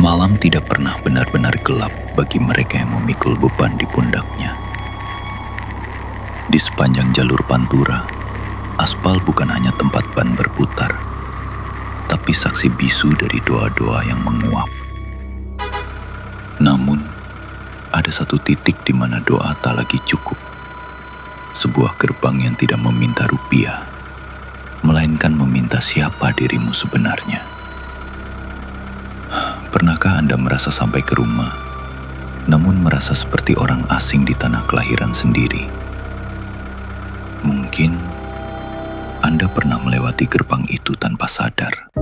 Malam tidak pernah benar-benar gelap bagi mereka yang memikul beban di pundaknya. Di sepanjang jalur Pantura, aspal bukan hanya tempat ban berputar, tapi saksi bisu dari doa-doa yang menguap. Namun, ada satu titik di mana doa tak lagi cukup. Sebuah gerbang yang tidak meminta rupiah, melainkan meminta siapa dirimu sebenarnya. Pernahkah Anda merasa sampai ke rumah, namun merasa seperti orang asing di tanah kelahiran sendiri? Mungkin Anda pernah melewati gerbang itu tanpa sadar.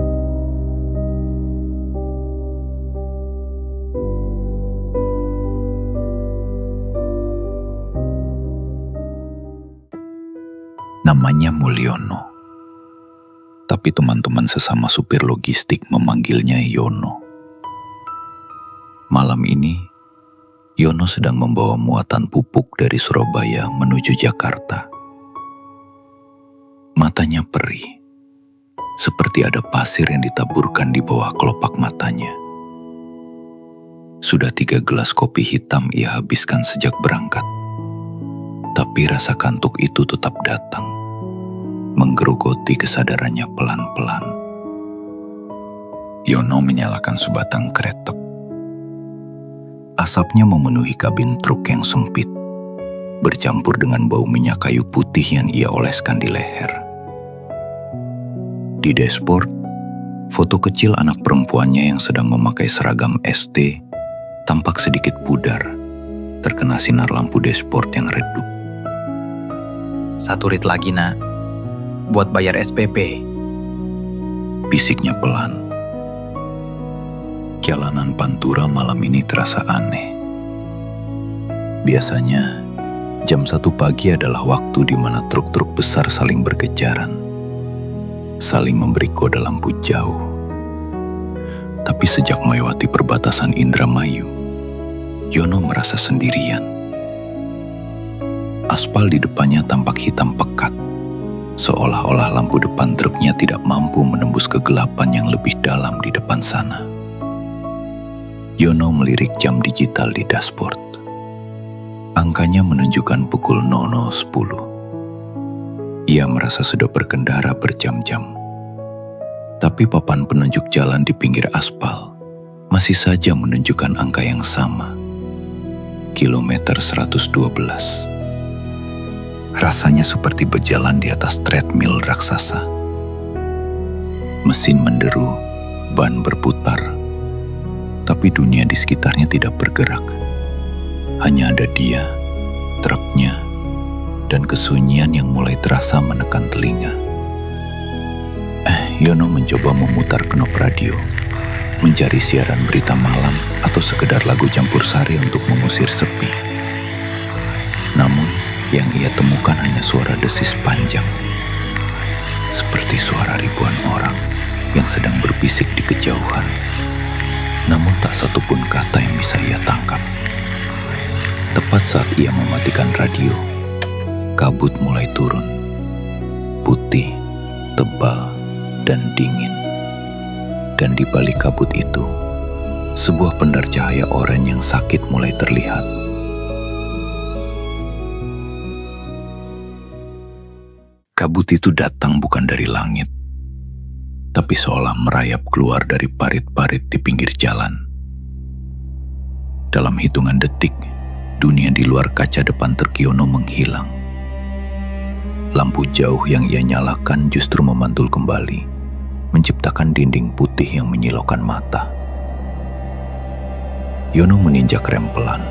Namanya Mulyono, tapi teman-teman sesama supir logistik memanggilnya Yono. Malam ini, Yono sedang membawa muatan pupuk dari Surabaya menuju Jakarta. Matanya perih, seperti ada pasir yang ditaburkan di bawah kelopak matanya. Sudah 3 gelas kopi hitam ia habiskan sejak berangkat. Tapi rasa kantuk itu tetap datang, menggerogoti kesadarannya pelan-pelan. Yono menyalakan sebatang kretek. Asapnya memenuhi kabin truk yang sempit, bercampur dengan bau minyak kayu putih yang ia oleskan di leher. Di dashboard, foto kecil anak perempuannya yang sedang memakai seragam SD tampak sedikit pudar, terkena sinar lampu dashboard yang redup. 1 rit lagi, nak, buat bayar SPP. Bisiknya pelan. Jalanan Pantura malam ini terasa aneh. Biasanya, jam 1 pagi adalah waktu di mana truk-truk besar saling berkejaran, saling memberi kode lampu jauh. Tapi sejak melewati perbatasan Indramayu, Yono merasa sendirian. Aspal di depannya tampak hitam pekat, seolah-olah lampu depan truknya tidak mampu menembus kegelapan yang lebih dalam di depan sana. Yono melirik jam digital di dashboard. Angkanya menunjukkan pukul 00.10. Ia merasa sudah berkendara berjam-jam. Tapi papan penunjuk jalan di pinggir aspal masih saja menunjukkan angka yang sama. Kilometer 112. Rasanya seperti berjalan di atas treadmill raksasa. Mesin menderu, ban berputar. Tapi dunia di sekitarnya tidak bergerak. Hanya ada dia, truknya, dan kesunyian yang mulai terasa menekan telinga. Yono mencoba memutar knop radio, mencari siaran berita malam atau sekedar lagu campur sari untuk mengusir sepi. Namun, yang ia temukan hanya suara desis panjang, seperti suara ribuan orang yang sedang berbisik di kejauhan. Namun tak satupun kata yang bisa ia tangkap. Tepat saat ia mematikan radio, kabut mulai turun. Putih, tebal, dan dingin. Dan di balik kabut itu, sebuah pendar cahaya oranye yang sakit mulai terlihat. Kabut itu datang bukan dari langit, tapi seolah merayap keluar dari parit-parit di pinggir jalan. Dalam hitungan detik, dunia di luar kaca depan truk Yono menghilang. Lampu jauh yang ia nyalakan justru memantul kembali, menciptakan dinding putih yang menyilaukan mata. Yono menginjak rem pelan.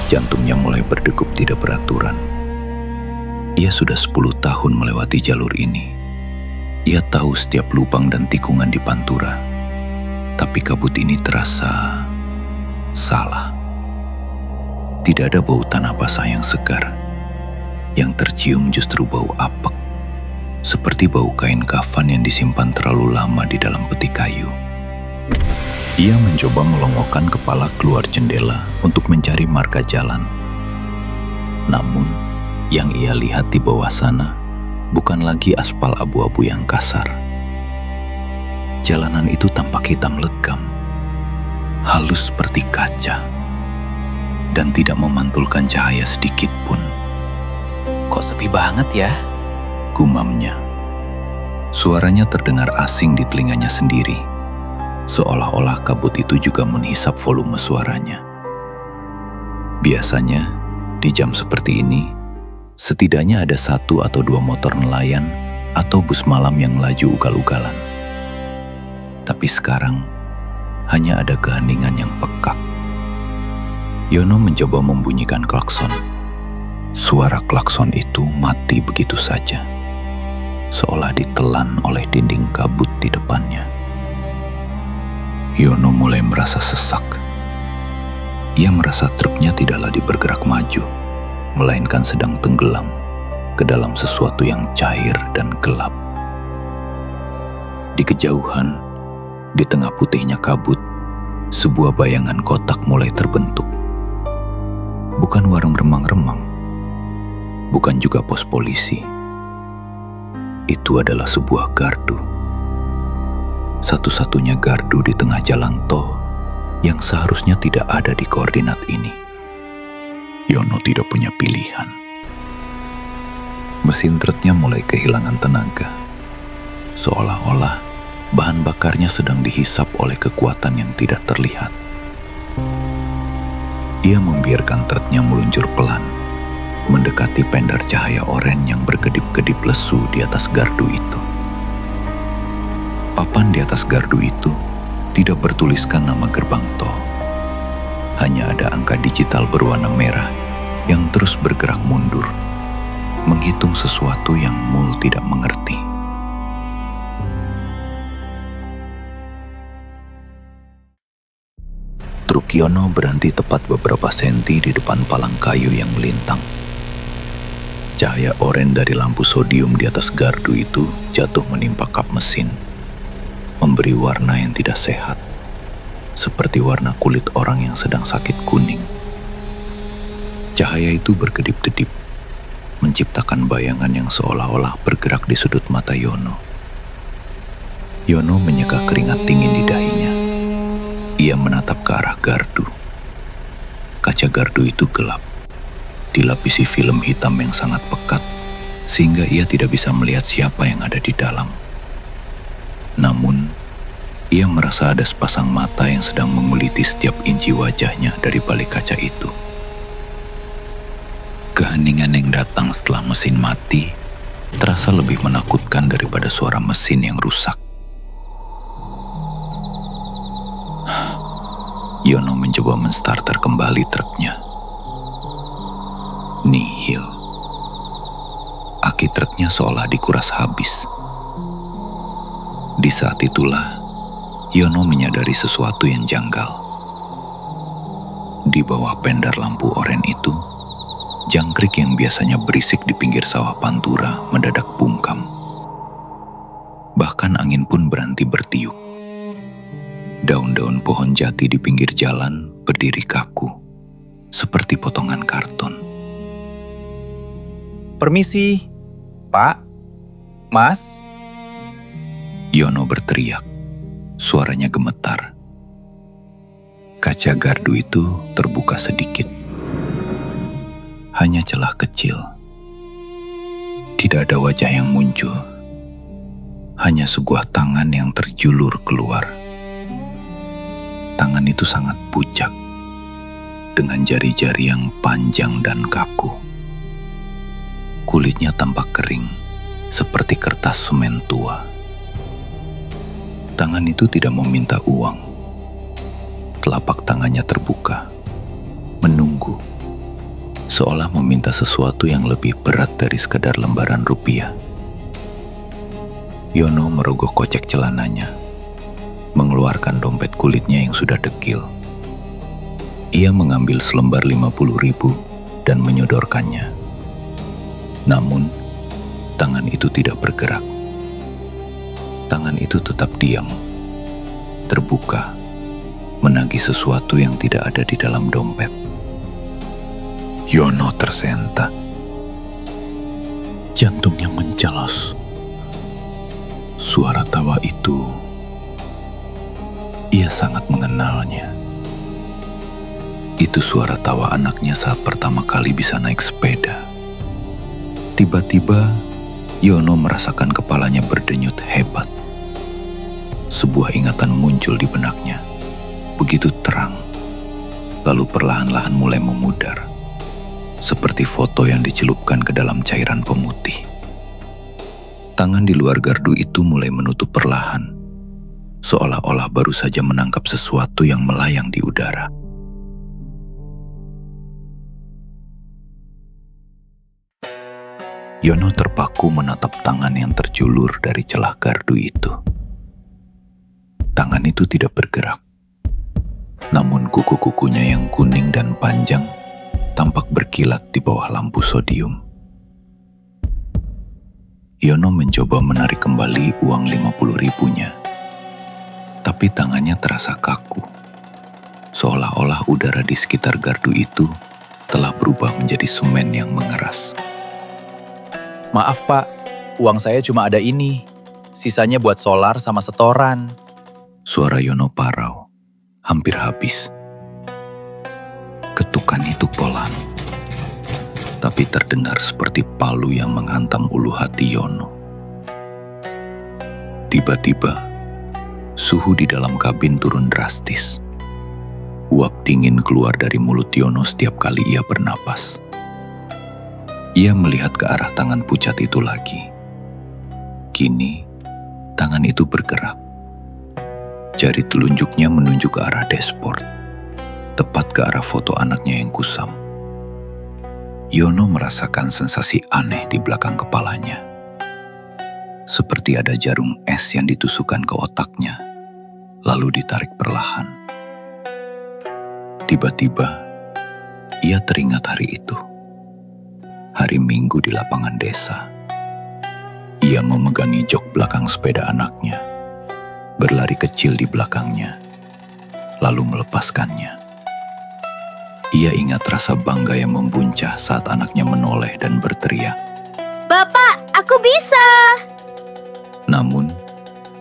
Jantungnya mulai berdegup tidak beraturan. Ia sudah 10 tahun melewati jalur ini. Ia tahu setiap lubang dan tikungan di Pantura, tapi kabut ini terasa salah. Tidak ada bau tanah basah yang segar. Yang tercium justru bau apek, seperti bau kain kafan yang disimpan terlalu lama di dalam peti kayu. Ia mencoba melongokkan kepala keluar jendela untuk mencari marka jalan. Namun, yang ia lihat di bawah sana bukan lagi aspal abu-abu yang kasar. Jalanan itu tampak hitam legam, halus seperti kaca, dan tidak memantulkan cahaya sedikit pun. Kok sepi banget ya? Gumamnya. Suaranya terdengar asing di telinganya sendiri, seolah-olah kabut itu juga menghisap volume suaranya. Biasanya, di jam seperti ini, setidaknya ada 1 atau 2 motor nelayan atau bus malam yang laju ugal-ugalan. Tapi sekarang, hanya ada keheningan yang pekak. Yono mencoba membunyikan klakson. Suara klakson itu mati begitu saja, seolah ditelan oleh dinding kabut di depannya. Yono mulai merasa sesak. Ia merasa truknya tidak lagi bergerak maju, melainkan sedang tenggelam ke dalam sesuatu yang cair dan gelap. Di kejauhan, di tengah putihnya kabut, sebuah bayangan kotak mulai terbentuk. Bukan warung remang-remang, bukan juga pos polisi. Itu adalah sebuah gardu. Satu-satunya gardu di tengah jalan tol yang seharusnya tidak ada di koordinat ini. Yono tidak punya pilihan. Mesin truknya mulai kehilangan tenaga. Seolah-olah bahan bakarnya sedang dihisap oleh kekuatan yang tidak terlihat. Ia membiarkan truknya meluncur pelan, mendekati pendar cahaya oranye yang berkedip-kedip lesu di atas gardu itu. Papan di atas gardu itu tidak bertuliskan nama gerbang tol. Hanya ada angka digital berwarna merah yang terus bergerak mundur, menghitung sesuatu yang Mul tidak mengerti. Truk Yono berhenti tepat beberapa senti di depan palang kayu yang melintang. Cahaya oranye dari lampu sodium di atas gardu itu jatuh menimpa kap mesin, memberi warna yang tidak sehat, seperti warna kulit orang yang sedang sakit kuning. Cahaya itu berkedip-kedip, menciptakan bayangan yang seolah-olah bergerak di sudut mata Yono. Yono menyeka keringat dingin di dahinya. Ia menatap ke arah gardu. Kaca gardu itu gelap, dilapisi film hitam yang sangat pekat, sehingga ia tidak bisa melihat siapa yang ada di dalam. Namun, ia merasa ada sepasang mata yang sedang menguliti setiap inci wajahnya dari balik kaca itu. Keheningan yang datang setelah mesin mati terasa lebih menakutkan daripada suara mesin yang rusak. Yono mencoba menstarter kembali truknya. Nihil. Aki truknya seolah dikuras habis. Di saat itulah, Yono menyadari sesuatu yang janggal. Di bawah pendar lampu oranye itu, jangkrik yang biasanya berisik di pinggir sawah Pantura mendadak bungkam. Bahkan angin pun berhenti bertiup. Daun-daun pohon jati di pinggir jalan berdiri kaku, seperti potongan karton. Permisi, Pak, Mas. Yono berteriak, suaranya gemetar. Kaca gardu itu terbuka sedikit. Hanya celah kecil. Tidak ada wajah yang muncul. Hanya sebuah tangan yang terjulur keluar. Tangan itu sangat pucat, dengan jari-jari yang panjang dan kaku. Kulitnya tampak kering, seperti kertas semen tua. Tangan itu tidak meminta uang. Telapak tangannya terbuka, menunggu, seolah meminta sesuatu yang lebih berat dari sekadar lembaran rupiah. Yono merogoh kocek celananya, mengeluarkan dompet kulitnya yang sudah dekil. Ia mengambil selembar 50.000 dan menyodorkannya. Namun, tangan itu tidak bergerak. Tangan itu tetap diam, terbuka, menagih sesuatu yang tidak ada di dalam dompet. Yono tersentak. Jantungnya mencelos. Suara tawa itu, ia sangat mengenalnya. Itu suara tawa anaknya saat pertama kali bisa naik sepeda. Tiba-tiba, Yono merasakan kepalanya berdenyut hebat. Sebuah ingatan muncul di benaknya, begitu terang, lalu perlahan-lahan mulai memudar, seperti foto yang dicelupkan ke dalam cairan pemutih. Tangan di luar gardu itu mulai menutup perlahan, seolah-olah baru saja menangkap sesuatu yang melayang di udara. Yono terpaku menatap tangan yang terjulur dari celah gardu itu. Tangan itu tidak bergerak, namun kuku-kukunya yang kuning dan panjang tampak berkilat di bawah lampu sodium. Yono mencoba menarik kembali uang 50.000-nya, tapi tangannya terasa kaku, seolah-olah udara di sekitar gardu itu telah berubah menjadi semen yang mengeras. Maaf Pak, uang saya cuma ada ini. Sisanya buat solar sama setoran. Suara Yono parau, hampir habis. Ketukan itu pelan, tapi terdengar seperti palu yang menghantam ulu hati Yono. Tiba-tiba, suhu di dalam kabin turun drastis. Uap dingin keluar dari mulut Yono setiap kali ia bernapas. Ia melihat ke arah tangan pucat itu lagi. Kini, tangan itu bergerak. Jari telunjuknya menunjuk ke arah dashboard, tepat ke arah foto anaknya yang kusam. Yono merasakan sensasi aneh di belakang kepalanya. Seperti ada jarum es yang ditusukkan ke otaknya, lalu ditarik perlahan. Tiba-tiba, ia teringat hari itu. Hari Minggu di lapangan desa. Ia memegangi jok belakang sepeda anaknya, berlari kecil di belakangnya, lalu melepaskannya. Ia ingat rasa bangga yang membuncah saat anaknya menoleh dan berteriak, "Bapak, aku bisa!" Namun,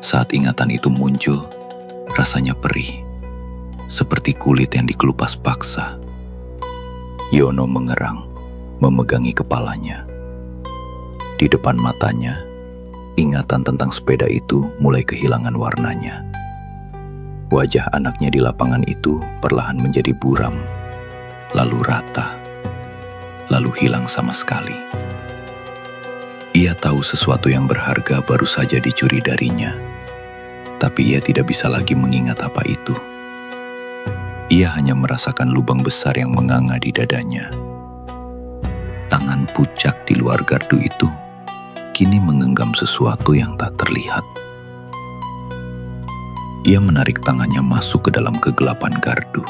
saat ingatan itu muncul, rasanya perih, seperti kulit yang dikelupas paksa. Yono mengerang, memegangi kepalanya. Di depan matanya, ingatan tentang sepeda itu mulai kehilangan warnanya. Wajah anaknya di lapangan itu perlahan menjadi buram, lalu rata, lalu hilang sama sekali. Ia tahu sesuatu yang berharga baru saja dicuri darinya, tapi ia tidak bisa lagi mengingat apa itu. Ia hanya merasakan lubang besar yang menganga di dadanya. Tangan pucat di luar gardu itu kini menggenggam sesuatu yang tak terlihat. Ia menarik tangannya masuk ke dalam kegelapan gardu.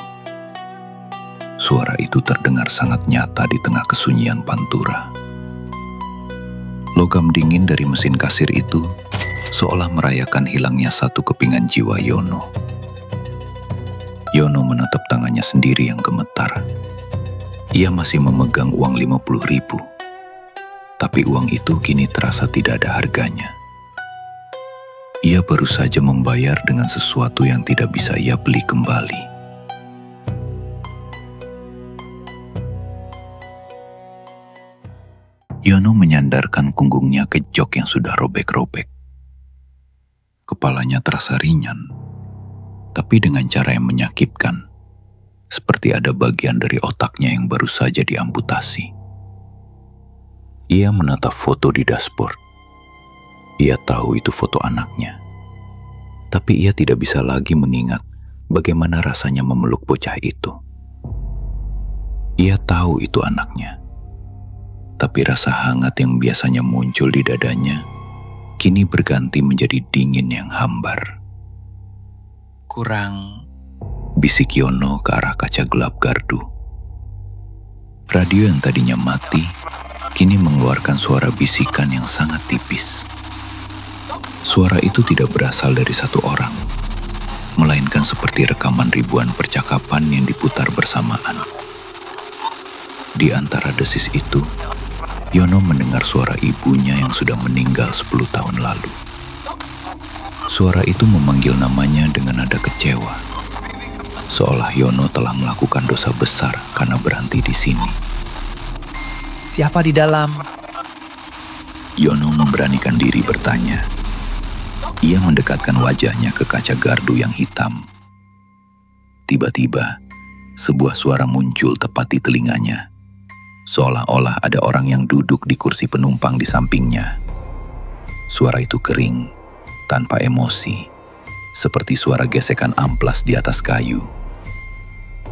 Suara itu terdengar sangat nyata di tengah kesunyian pantura. Logam dingin dari mesin kasir itu seolah merayakan hilangnya satu kepingan jiwa Yono. Yono menatap tangannya sendiri yang gemetar. Ia masih memegang uang 50.000, tapi uang itu kini terasa tidak ada harganya. Ia baru saja membayar dengan sesuatu yang tidak bisa ia beli kembali. Yono menyandarkan punggungnya ke jok yang sudah robek-robek. Kepalanya terasa ringan, tapi dengan cara yang menyakitkan. Seperti ada bagian dari otaknya yang baru saja diamputasi. Ia menatap foto di dashboard. Ia tahu itu foto anaknya. Tapi ia tidak bisa lagi mengingat bagaimana rasanya memeluk bocah itu. Ia tahu itu anaknya. Tapi rasa hangat yang biasanya muncul di dadanya kini berganti menjadi dingin yang hambar. Bisik Yono ke arah kaca gelap gardu. Radio yang tadinya mati, kini mengeluarkan suara bisikan yang sangat tipis. Suara itu tidak berasal dari satu orang, melainkan seperti rekaman ribuan percakapan yang diputar bersamaan. Di antara desis itu, Yono mendengar suara ibunya yang sudah meninggal 10 tahun lalu. Suara itu memanggil namanya dengan nada kecewa, Seolah Yono telah melakukan dosa besar karena berhenti di sini. Siapa di dalam? Yono memberanikan diri bertanya. Ia mendekatkan wajahnya ke kaca gardu yang hitam. Tiba-tiba, sebuah suara muncul tepat di telinganya. Seolah-olah ada orang yang duduk di kursi penumpang di sampingnya. Suara itu kering, tanpa emosi, seperti suara gesekan amplas di atas kayu.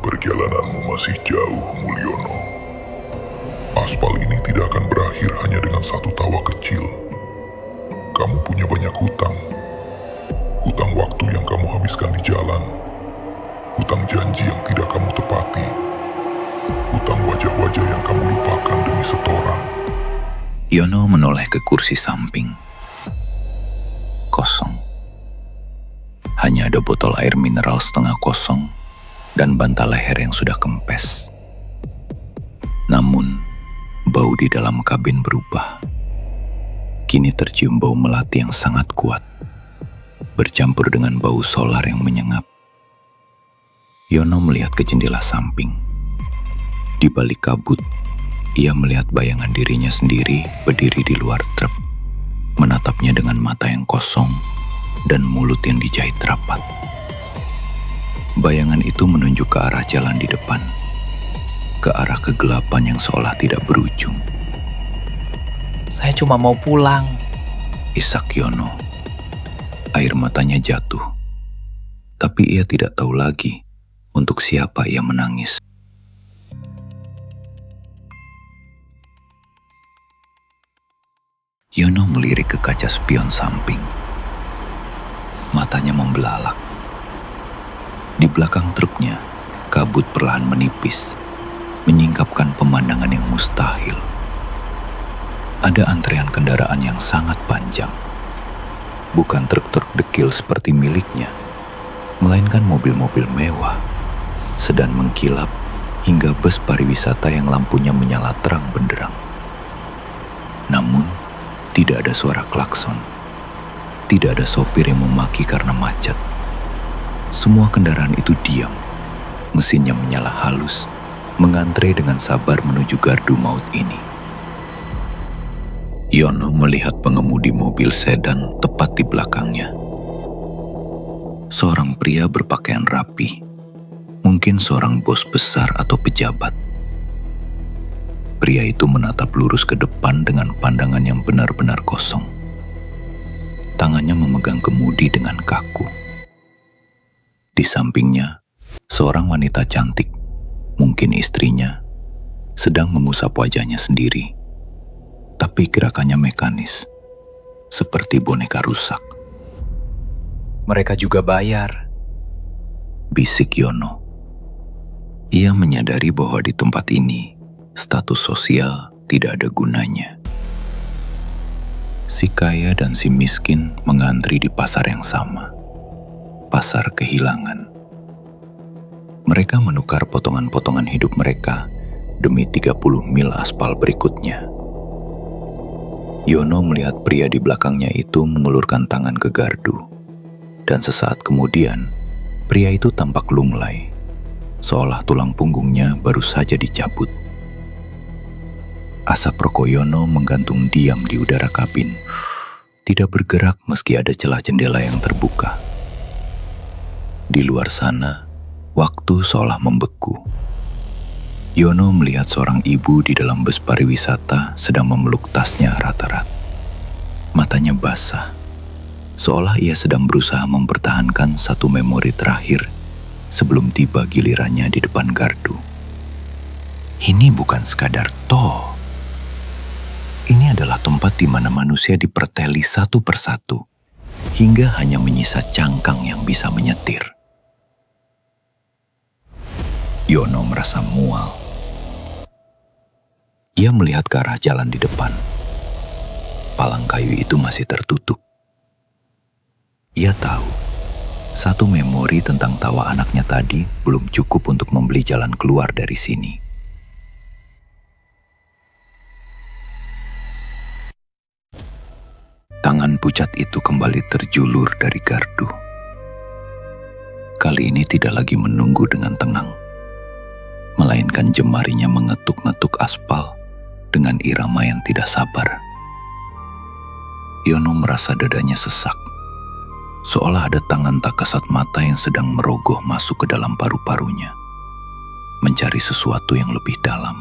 Perjalananmu masih jauh, Mulyono. Aspal ini tidak akan berakhir hanya dengan satu tawa kecil. Kamu punya banyak hutang. Hutang waktu yang kamu habiskan di jalan. Hutang janji yang tidak kamu tepati. Hutang wajah-wajah yang kamu lupakan demi setoran. Yono menoleh ke kursi samping. Kosong. Hanya ada botol air mineral setengah kosong dan bantal leher yang sudah kempes. Namun, bau di dalam kabin berubah. Kini tercium bau melati yang sangat kuat, bercampur dengan bau solar yang menyengat. Yono melihat ke jendela samping. Di balik kabut, ia melihat bayangan dirinya sendiri berdiri di luar truk, menatapnya dengan mata yang kosong dan mulut yang dijahit rapat. Bayangan itu menunjuk ke arah jalan di depan, ke arah kegelapan yang seolah tidak berujung. Saya cuma mau pulang. Isak Yono. Air matanya jatuh, tapi ia tidak tahu lagi untuk siapa ia menangis. Yono melirik ke kaca spion samping. Matanya membelalak. Di belakang truknya, kabut perlahan menipis, menyingkapkan pemandangan yang mustahil. Ada antrean kendaraan yang sangat panjang. Bukan truk-truk dekil seperti miliknya, melainkan mobil-mobil mewah, sedan mengkilap, hingga bus pariwisata yang lampunya menyala terang benderang. Namun, tidak ada suara klakson. Tidak ada sopir yang memaki karena macet. Semua kendaraan itu diam. Mesinnya menyala halus, mengantre dengan sabar menuju gardu maut ini. Yono melihat pengemudi mobil sedan tepat di belakangnya. Seorang pria berpakaian rapi, mungkin seorang bos besar atau pejabat. Pria itu menatap lurus ke depan dengan pandangan yang benar-benar kosong. Tangannya memegang kemudi dengan kaku. Di sampingnya, seorang wanita cantik, mungkin istrinya, sedang mengusap wajahnya sendiri. Tapi gerakannya mekanis, seperti boneka rusak. Mereka juga bayar. Bisik Yono. Ia menyadari bahwa di tempat ini, status sosial tidak ada gunanya. Si kaya dan si miskin mengantri di pasar yang sama. Pasar kehilangan. Mereka menukar potongan-potongan hidup mereka demi 30 mil aspal berikutnya. Yono melihat pria di belakangnya itu mengulurkan tangan ke gardu. Dan sesaat kemudian, pria itu tampak lunglai, seolah tulang punggungnya baru saja dicabut. Asap rokok Yono menggantung diam di udara kabin, tidak bergerak meski ada celah jendela yang terbuka. Di luar sana, waktu seolah membeku. Yono melihat seorang ibu di dalam bus pariwisata sedang memeluk tasnya erat-erat. Matanya basah, seolah ia sedang berusaha mempertahankan satu memori terakhir sebelum tiba gilirannya di depan gardu. Ini bukan sekadar tol. Ini adalah tempat di mana manusia diperteli satu persatu, hingga hanya menyisa cangkang yang bisa menyetir. Yono merasa mual. Ia melihat ke arah jalan di depan. Palang kayu itu masih tertutup. Ia tahu, satu memori tentang tawa anaknya tadi belum cukup untuk membeli jalan keluar dari sini. Tangan pucat itu kembali terjulur dari gardu. kali ini tidak lagi menunggu dengan tenang, melainkan jemarinya mengetuk-ngetuk aspal dengan irama yang tidak sabar. Yono merasa dadanya sesak, seolah ada tangan tak kasat mata yang sedang merogoh masuk ke dalam paru-parunya, mencari sesuatu yang lebih dalam,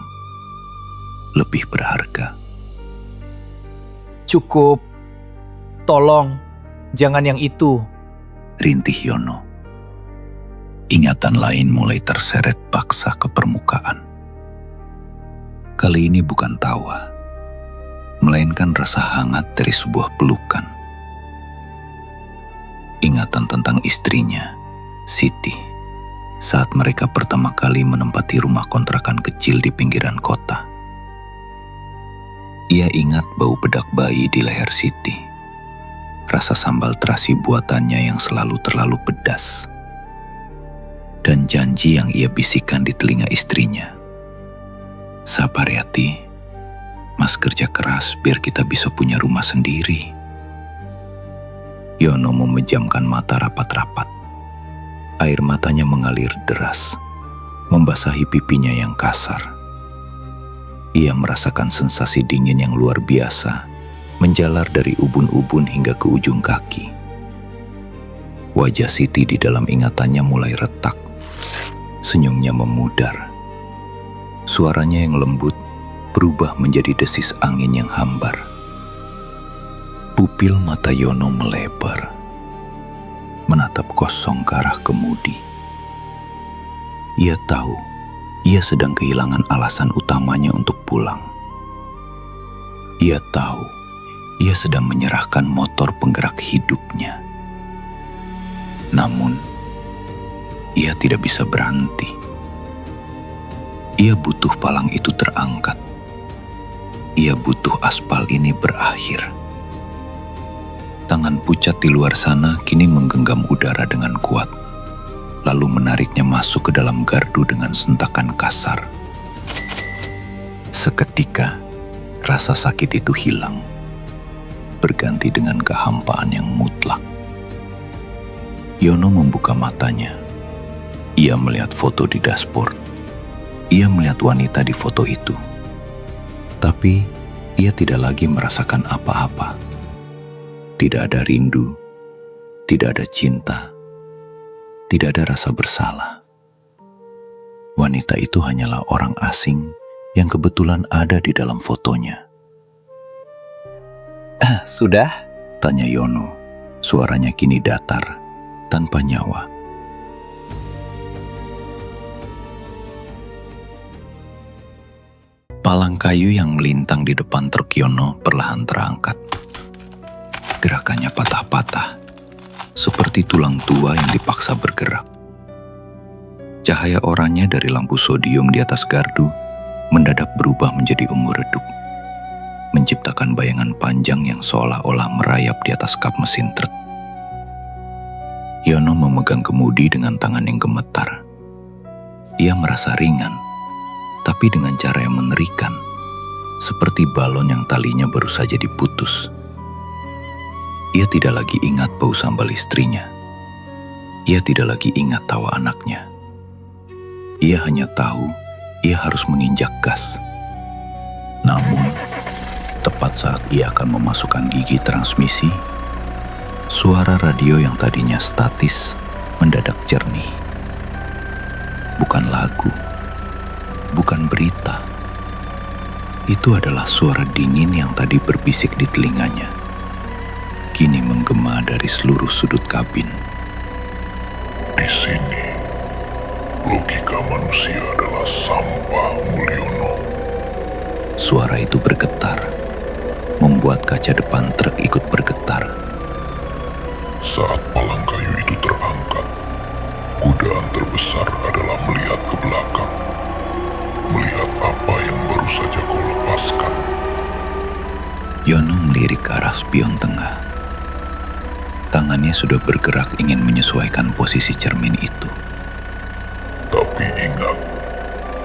lebih berharga. Cukup. Tolong, jangan yang itu. Rintih Yono. Ingatan lain mulai terseret paksa ke permukaan. Kali ini bukan tawa, melainkan rasa hangat dari sebuah pelukan. Ingatan tentang istrinya, Siti, saat mereka pertama kali menempati rumah kontrakan kecil di pinggiran kota. Ia ingat bau bedak bayi di leher Siti, rasa sambal terasi buatannya yang selalu terlalu pedas, dan janji yang ia bisikkan di telinga istrinya. Sabar ya Ti, Mas kerja keras biar kita bisa punya rumah sendiri. Yono memejamkan mata rapat-rapat. Air matanya mengalir deras, membasahi pipinya yang kasar. Ia merasakan sensasi dingin yang luar biasa, menjalar dari ubun-ubun hingga ke ujung kaki. Wajah Siti di dalam ingatannya mulai retak. Senyumnya memudar. Suaranya yang lembut berubah menjadi desis angin yang hambar. Pupil mata Yono melebar, menatap kosong ke arah kemudi. Ia tahu ia sedang kehilangan alasan utamanya untuk pulang. Ia tahu ia sedang menyerahkan motor penggerak hidupnya. Namun, ia tidak bisa berhenti. Ia butuh palang itu terangkat. Ia butuh aspal ini berakhir. Tangan pucat di luar sana kini menggenggam udara dengan kuat, lalu menariknya masuk ke dalam gardu dengan sentakan kasar. Seketika, rasa sakit itu hilang, berganti dengan kehampaan yang mutlak. Yono membuka matanya. Ia melihat foto di dashboard. Ia melihat wanita di foto itu. Tapi, ia tidak lagi merasakan apa-apa. Tidak ada rindu, tidak ada cinta, tidak ada rasa bersalah. Wanita itu hanyalah orang asing yang kebetulan ada di dalam fotonya. Sudah? Tanya Yono. Suaranya kini datar, tanpa nyawa. Palang kayu yang melintang di depan truk Yono perlahan terangkat. Gerakannya patah-patah, seperti tulang tua yang dipaksa bergerak. Cahaya oranye dari lampu sodium di atas gardu mendadak berubah menjadi ungu redup, menciptakan bayangan panjang yang seolah-olah merayap di atas kap mesin truk. Yono memegang kemudi dengan tangan yang gemetar. Ia merasa ringan, tapi dengan cara yang mengerikan, seperti balon yang talinya baru saja diputus. Ia tidak lagi ingat bau sambal istrinya. Ia tidak lagi ingat tawa anaknya. Ia hanya tahu ia harus menginjak gas. Namun, tepat saat ia akan memasukkan gigi transmisi, suara radio yang tadinya statis mendadak jernih. Bukan lagu, bukan berita. Itu adalah suara dingin yang tadi berbisik di telinganya, kini menggema dari seluruh sudut kabin. Di sini, logika manusia adalah sampah, Mulyono. Suara itu bergetar, membuat kaca depan truk ikut bergetar. Saat palang kayu itu terangkat, godaan terbesar adalah melihat ke belakang. Melihat apa yang baru saja kau lepaskan. Yono melirik ke arah spion tengah. Tangannya sudah bergerak ingin menyesuaikan posisi cermin itu. Tapi ingat,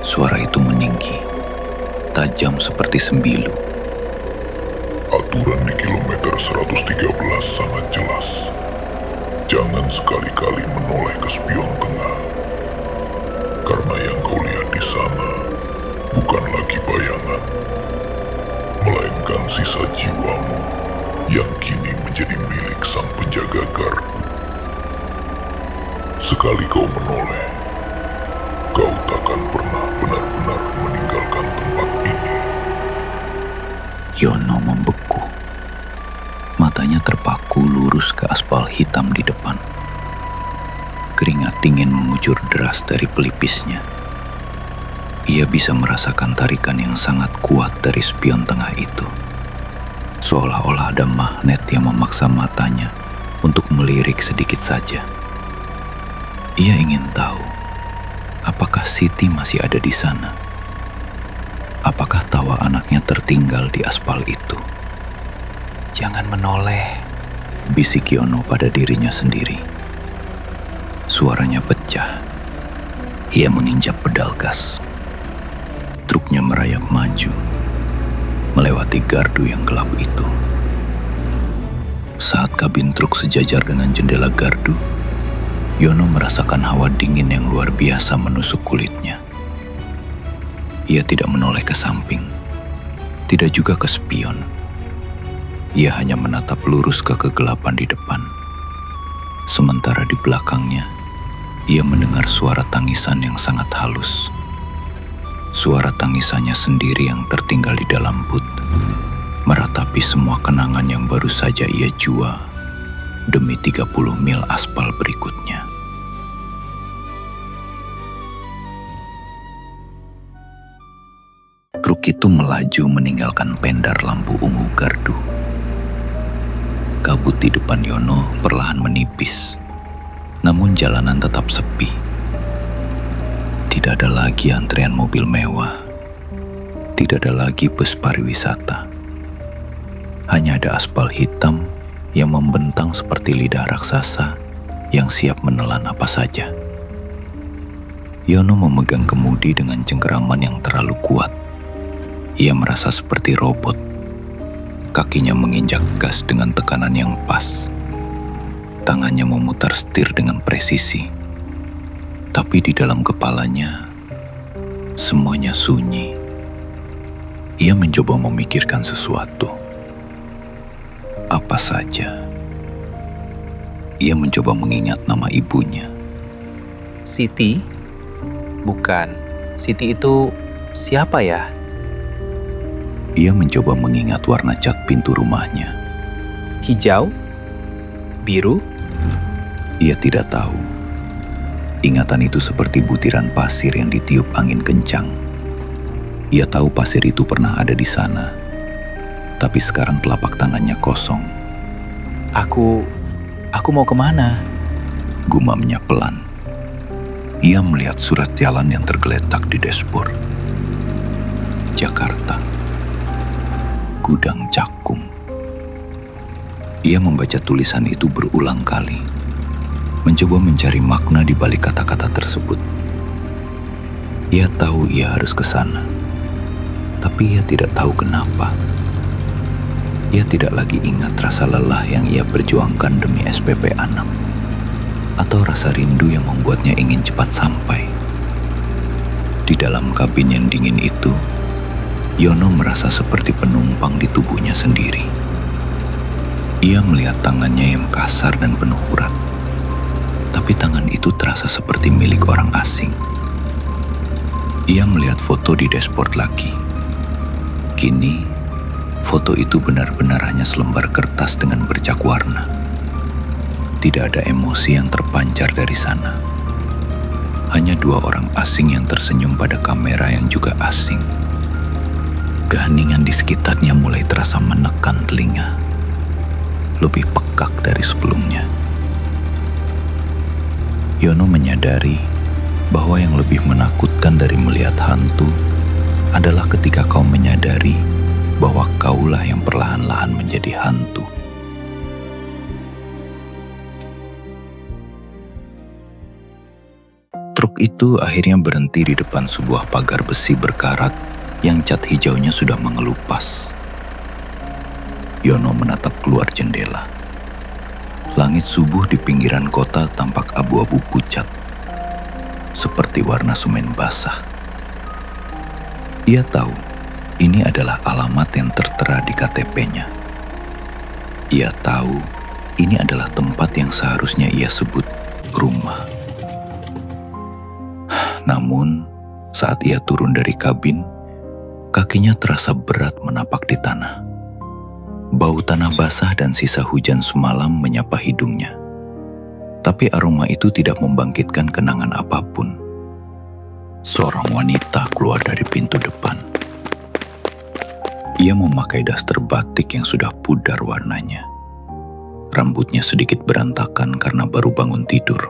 Suara itu meninggi, tajam seperti sembilu. aturan di kilometer 113 sangat jelas. Jangan sekali-kali menoleh ke spion Sekali kau menoleh, kau takkan pernah benar-benar meninggalkan tempat ini. Yono membeku. Matanya terpaku lurus ke aspal hitam di depan. Keringat dingin mengucur deras dari pelipisnya. Ia bisa merasakan tarikan yang sangat kuat dari spion tengah itu. Seolah-olah ada magnet yang memaksa matanya untuk melirik sedikit saja. Ia ingin tahu, apakah Siti masih ada di sana? Apakah tawa anaknya tertinggal di aspal itu? Jangan menoleh, bisik Yono pada dirinya sendiri. Suaranya pecah. Ia menginjak pedal gas. Truknya merayap maju, melewati gardu yang gelap itu. Saat kabin truk sejajar dengan jendela gardu, Yono merasakan hawa dingin yang luar biasa menusuk kulitnya. Ia tidak menoleh ke samping, tidak juga ke spion. Ia hanya menatap lurus ke kegelapan di depan. Sementara di belakangnya, ia mendengar suara tangisan yang sangat halus. Suara tangisannya sendiri yang tertinggal di dalam but, meratapi semua kenangan yang baru saja ia jua demi 30 mil aspal berikutnya. Truk itu melaju meninggalkan pendar lampu ungu gardu. Kabut di depan Yono perlahan menipis, namun jalanan tetap sepi. Tidak ada lagi antrean mobil mewah, tidak ada lagi bus pariwisata. Hanya ada aspal hitam yang membentang seperti lidah raksasa yang siap menelan apa saja. Yono memegang kemudi dengan cengkeraman yang terlalu kuat. Ia merasa seperti robot. Kakinya menginjak gas dengan tekanan yang pas. Tangannya memutar setir dengan presisi. Tapi di dalam kepalanya, semuanya sunyi. Ia mencoba memikirkan sesuatu. Apa saja? Ia mencoba mengingat nama ibunya. Siti? Bukan. Siti itu siapa ya? Ia mencoba mengingat warna cat pintu rumahnya. Hijau? Biru? Ia tidak tahu. Ingatan itu seperti butiran pasir yang ditiup angin kencang. Ia tahu pasir itu pernah ada di sana, tapi sekarang telapak tangannya kosong. Aku mau kemana? Gumamnya pelan. Ia melihat surat jalan yang tergeletak di dashboard. Jakarta. Gudang Cakung. Ia membaca tulisan itu berulang kali, mencoba mencari makna di balik kata-kata tersebut. Ia tahu ia harus ke sana, tapi ia tidak tahu kenapa. Ia tidak lagi ingat rasa lelah yang ia perjuangkan demi SPP 6, atau rasa rindu yang membuatnya ingin cepat sampai. Di dalam kabin yang dingin itu, Yono merasa seperti penumpang di tubuhnya sendiri. Ia melihat tangannya yang kasar dan penuh urat. Tapi tangan itu terasa seperti milik orang asing. Ia melihat foto di dashboard lagi. Kini, foto itu benar-benar hanya selembar kertas dengan bercak warna. Tidak ada emosi yang terpancar dari sana. Hanya dua orang asing yang tersenyum pada kamera yang juga asing. Keheningan di sekitarnya mulai terasa menekan telinga. Lebih pekak dari sebelumnya. Yono menyadari bahwa yang lebih menakutkan dari melihat hantu adalah ketika kau menyadari bahwa kaulah yang perlahan-lahan menjadi hantu. Truk itu akhirnya berhenti di depan sebuah pagar besi berkarat yang cat hijaunya sudah mengelupas. Yono menatap keluar jendela. Langit subuh di pinggiran kota tampak abu-abu pucat, seperti warna semen basah. Ia tahu ini adalah alamat yang tertera di KTP-nya. Ia tahu ini adalah tempat yang seharusnya ia sebut rumah. Namun, saat ia turun dari kabin, kakinya terasa berat menapak di tanah. Bau tanah basah dan sisa hujan semalam menyapa hidungnya. Tapi aroma itu tidak membangkitkan kenangan apapun. Seorang wanita keluar dari pintu depan. Ia memakai daster batik yang sudah pudar warnanya. Rambutnya sedikit berantakan karena baru bangun tidur.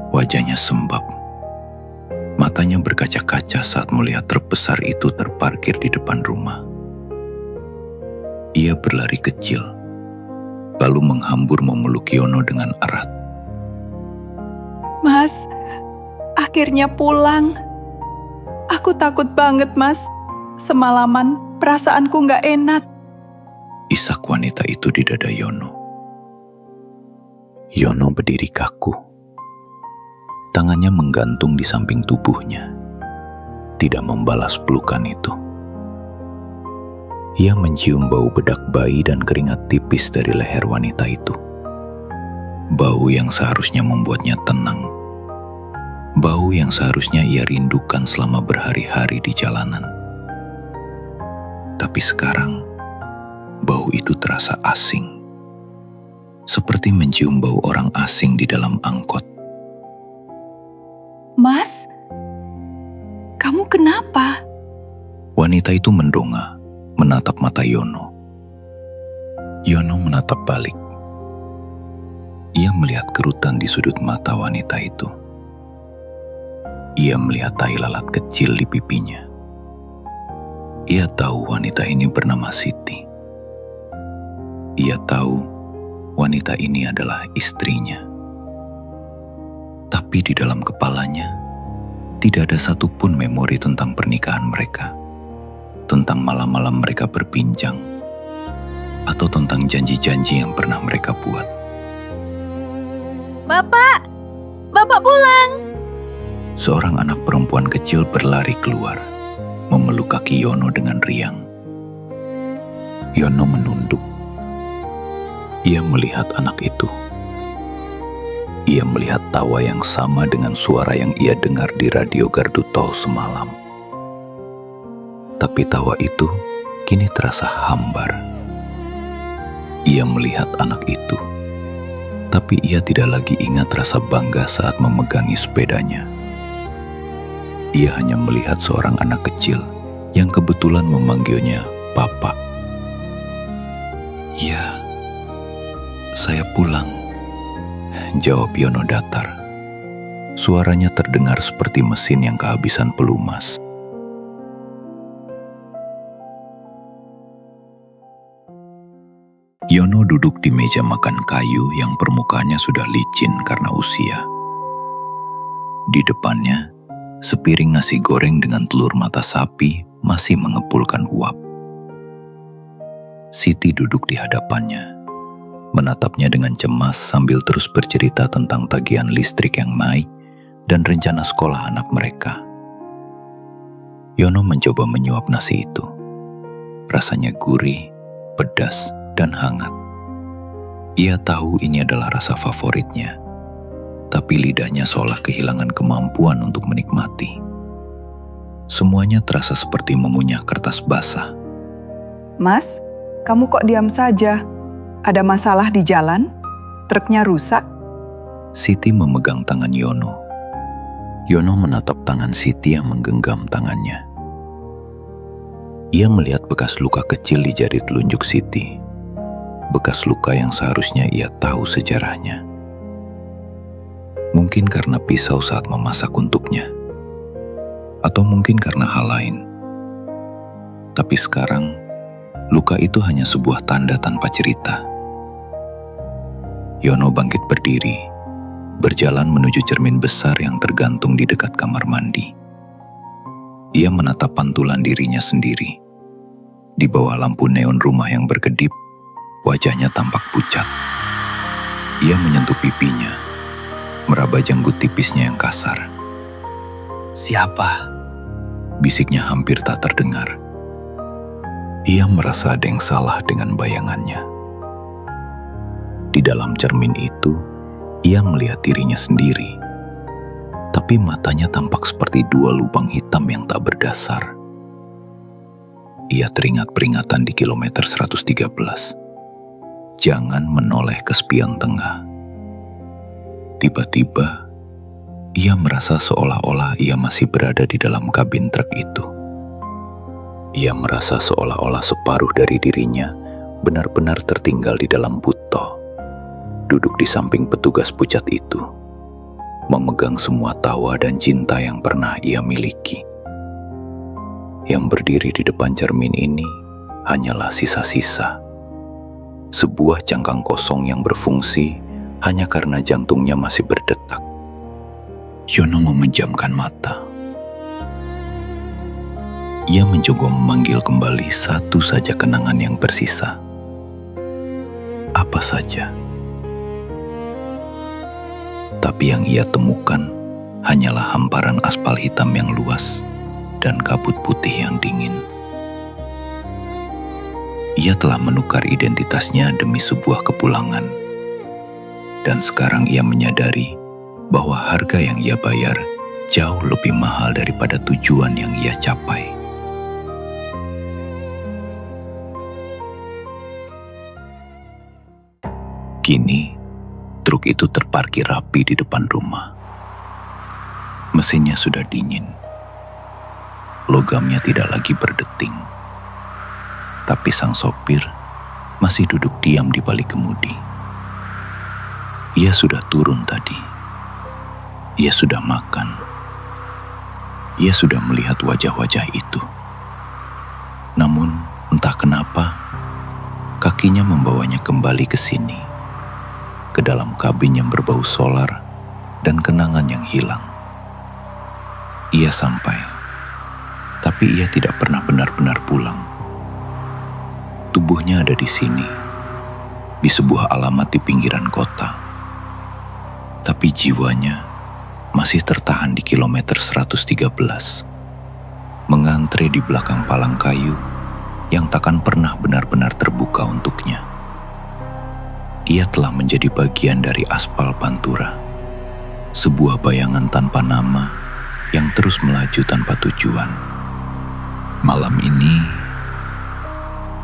Wajahnya sembab. Matanya berkaca-kaca saat melihat truk besar itu terparkir di depan rumah. Ia berlari kecil, lalu menghambur memeluk Yono dengan erat. Mas, akhirnya pulang. Aku takut banget, Mas. Semalaman perasaanku gak enak. Isak wanita itu di dada Yono. Yono berdiri kaku. Tangannya menggantung di samping tubuhnya, tidak membalas pelukan itu. Ia mencium bau bedak bayi dan keringat tipis dari leher wanita itu. Bau yang seharusnya membuatnya tenang. Bau yang seharusnya ia rindukan selama berhari-hari di jalanan. Tapi sekarang, bau itu terasa asing. Seperti mencium bau orang asing di dalam angkot. Mas, kamu kenapa? Wanita itu mendongak, menatap mata Yono. Yono menatap balik. Ia melihat kerutan di sudut mata wanita itu. Ia melihat tai lalat kecil di pipinya. Ia tahu wanita ini bernama Siti. Ia tahu wanita ini adalah istrinya. Tapi di dalam kepalanya, tidak ada satupun memori tentang pernikahan mereka, tentang malam-malam mereka berbincang, atau tentang janji-janji yang pernah mereka buat. Bapak! Bapak pulang! Seorang anak perempuan kecil berlari keluar, memeluk kaki Yono dengan riang. Yono menunduk. Ia melihat anak itu. Ia melihat tawa yang sama dengan suara yang ia dengar di radio gardu tol semalam. Tapi tawa itu kini terasa hambar. Ia melihat anak itu, tapi ia tidak lagi ingat rasa bangga saat memegangi sepedanya. Ia hanya melihat seorang anak kecil yang kebetulan memanggilnya Papa. "Ya, saya pulang," jawab Yono datar. Suaranya terdengar seperti mesin yang kehabisan pelumas. Yono duduk di meja makan kayu yang permukaannya sudah licin karena usia. Di depannya, sepiring nasi goreng dengan telur mata sapi masih mengepulkan uap. Siti duduk di hadapannya, menatapnya dengan cemas sambil terus bercerita tentang tagihan listrik yang naik dan rencana sekolah anak mereka. Yono mencoba menyuap nasi itu. Rasanya gurih, pedas, dan hangat. Ia tahu ini adalah rasa favoritnya, tapi lidahnya seolah kehilangan kemampuan untuk menikmati. Semuanya terasa seperti mengunyah kertas basah. Mas, kamu kok diam saja? Ada masalah di jalan? Truknya rusak? Siti memegang tangan Yono. Yono menatap tangan Siti yang menggenggam tangannya. Ia melihat bekas luka kecil di jari telunjuk Siti. Bekas luka yang seharusnya ia tahu sejarahnya. Mungkin karena pisau saat memasak untuknya. Atau mungkin karena hal lain. Tapi sekarang, luka itu hanya sebuah tanda tanpa cerita. Yono bangkit berdiri, berjalan menuju cermin besar yang tergantung di dekat kamar mandi. Ia menatap pantulan dirinya sendiri. Di bawah lampu neon rumah yang berkedip, wajahnya tampak pucat. Ia menyentuh pipinya, meraba janggut tipisnya yang kasar. "Siapa?" bisiknya hampir tak terdengar. Ia merasa ada yang salah dengan bayangannya. Di dalam cermin itu, ia melihat dirinya sendiri. tapi matanya tampak seperti dua lubang hitam yang tak berdasar. Ia teringat peringatan di kilometer 113. Jangan menoleh ke spion tengah. Tiba-tiba, ia merasa seolah-olah ia masih berada di dalam kabin truk itu. Ia merasa seolah-olah separuh dari dirinya benar-benar tertinggal di dalam buto, duduk di samping petugas pucat itu, memegang semua tawa dan cinta yang pernah ia miliki. Yang berdiri di depan cermin ini hanyalah sisa-sisa. Sebuah cangkang kosong yang berfungsi hanya karena jantungnya masih berdetak. Yono memejamkan mata. Ia mencoba memanggil kembali satu saja kenangan yang bersisa. Apa saja. Tapi yang ia temukan hanyalah hamparan aspal hitam yang luas dan kabut putih yang dingin. Ia telah menukar identitasnya demi sebuah kepulangan. Dan sekarang ia menyadari bahwa harga yang ia bayar jauh lebih mahal daripada tujuan yang ia capai. Kini, truk itu terparkir rapi di depan rumah. Mesinnya sudah dingin. Logamnya tidak lagi berdeting. Tapi sang sopir masih duduk diam di balik kemudi. Ia sudah turun tadi. Ia sudah makan. Ia sudah melihat wajah-wajah itu. Namun, entah kenapa, kakinya membawanya kembali ke sini, ke dalam kabin yang berbau solar dan kenangan yang hilang. Ia sampai, tapi ia tidak pernah benar-benar pulang. Tubuhnya ada di sini, di sebuah alamat di pinggiran kota. Tapi jiwanya masih tertahan di kilometer 113, mengantre di belakang palang kayu yang takkan pernah benar-benar terbuka untuknya. Ia telah menjadi bagian dari aspal Pantura, sebuah bayangan tanpa nama yang terus melaju tanpa tujuan. Malam ini,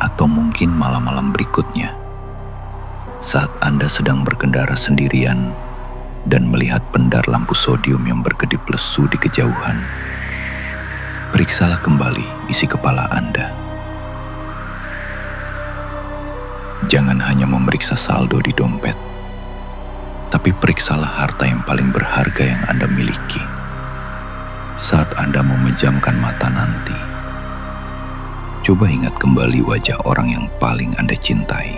atau mungkin malam-malam berikutnya, saat Anda sedang berkendara sendirian dan melihat pendar lampu sodium yang berkedip lesu di kejauhan, periksalah kembali isi kepala Anda. Jangan hanya memeriksa saldo di dompet, tapi periksalah harta yang paling berharga yang Anda miliki. Saat Anda memejamkan mata nanti, coba ingat kembali wajah orang yang paling Anda cintai.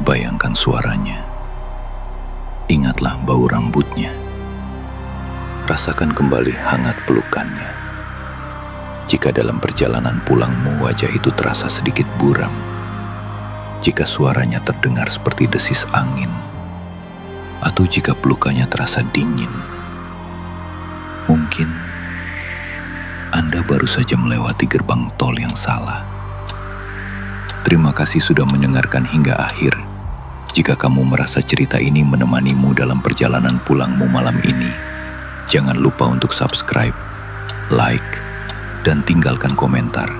Bayangkan suaranya. Ingatlah bau rambutnya. Rasakan kembali hangat pelukannya. Jika dalam perjalanan pulangmu wajah itu terasa sedikit buram, jika suaranya terdengar seperti desis angin, atau jika pelukannya terasa dingin, mungkin Anda baru saja melewati gerbang tol yang salah. Terima kasih sudah mendengarkan hingga akhir. Jika kamu merasa cerita ini menemanimu dalam perjalanan pulangmu malam ini, jangan lupa untuk subscribe, like, dan tinggalkan komentar.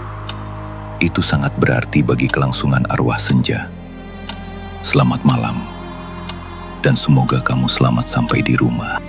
Itu sangat berarti bagi kelangsungan arwah senja. Selamat malam, dan semoga kamu selamat sampai di rumah.